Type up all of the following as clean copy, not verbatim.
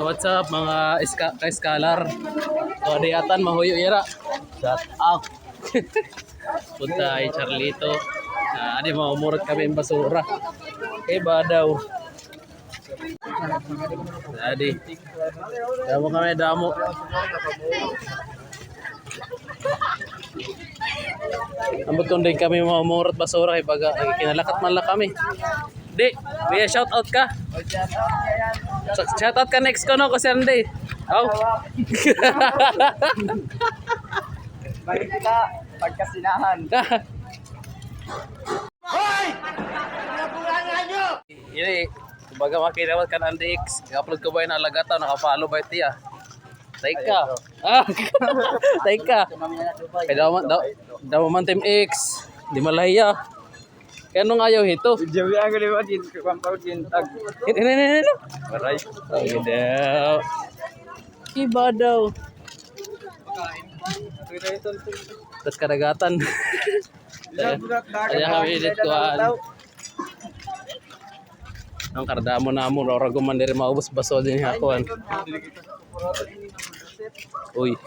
So what's up mga ka-scholar? So diatan mahuyo ira. Shut up. Punta ay Charlito. Adi maumurot kami ng basura. Kay daw. Adi. Damo kami damo. Ambot kung din kami maumurot basura kay baga kinalakat man lang kami. Di, may shout out ka. Shout out ka next ko no kasi hindi. Oh. Balik kita pagkasinahan. Hoy! Nabulangan nyo! Ini, kumbaga makinawat ka ng DX. I-upload ko ba yung alagata? Nakapalo ba ito ya? Taika. Taika. Kaya daw man Team X. Di malaya. Kaya nung ayaw ito. Jawi ang galiwan din kampaw din tag. Ini. Maray. Oh, daw. Iba daw. Tapos karagatan. Kaya kami dito kuhaan. Ang kardamo na mo, raguman din maubos baso din hakuan. Uy.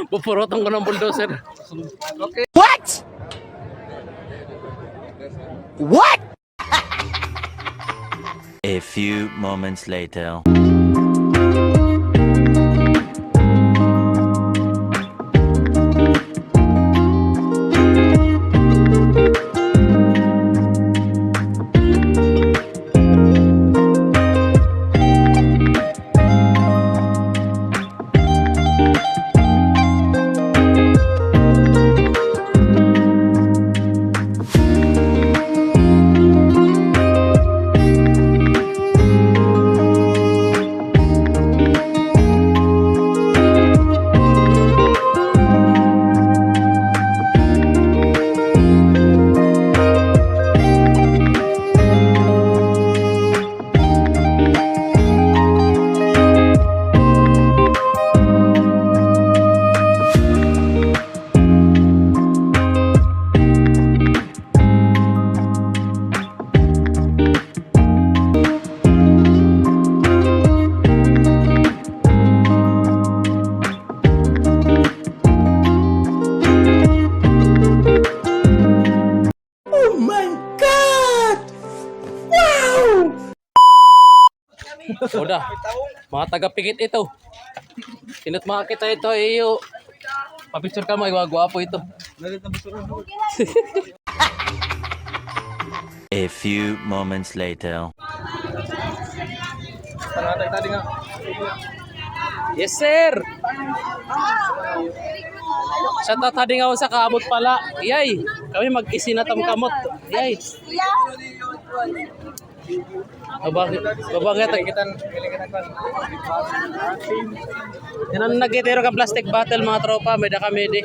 Pupurotong ko ng bulldozer. Okay. What? What? A few moments later. Udah, mga taga-pikit ito. Sinat mga kita ito, iyo. Papicture ka mo, gwapo ito. A few moments later. Yes, sir! Sa tatading ako sa kaabot pala. Yay! Kami mag-isinatam kamot. Yay! Babangit kita. Yan nagitero ka plastic bottle mga tropa, may da kami di.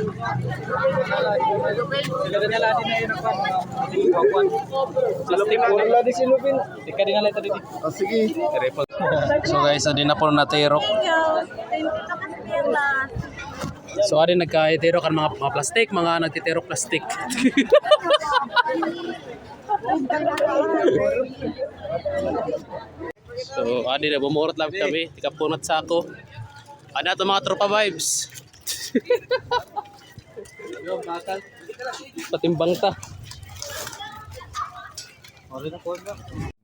So guys, adi na po natero. So adi nagkaitero kan mga plastic, mga nagtitero plastic. So, adi na bumurot lang kami, tika punot sako. Ada to mga tropa vibes. Patimbang ta.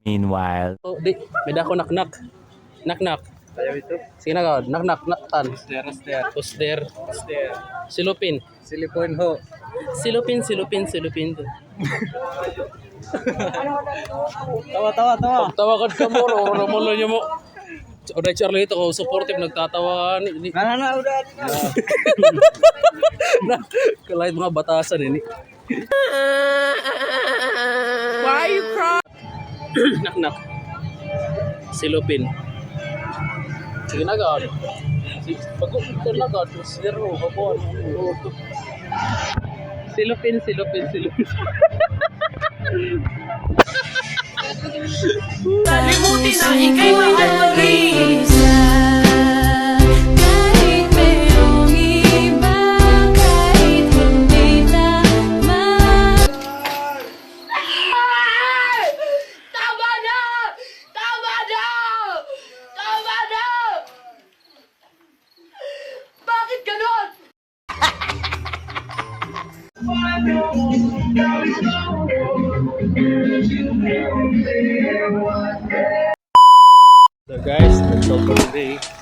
Meanwhile. Oh, di, may dako nak-nak. Nak-nak. Ayaw ito. Sige na ka, nak-nak, naktan.Ster. Pusder. Silupin. Silicone ho. Silupin. Tawa. Tawagan ka mo, ramulo niyo mo. Oday Charlie ito, supportive, nagtatawa. Na, udah. Kalahit mga batasan ini. Why are you crying? Nak-nak. Silupin. Sige na ka. Pag-upin na ka, zero, kapuan. Silupin. Kalimutin na ika'y mahal mag-iisa. Kahit merong iba, kahit hindi naman. Tama na! So guys, that's all for today.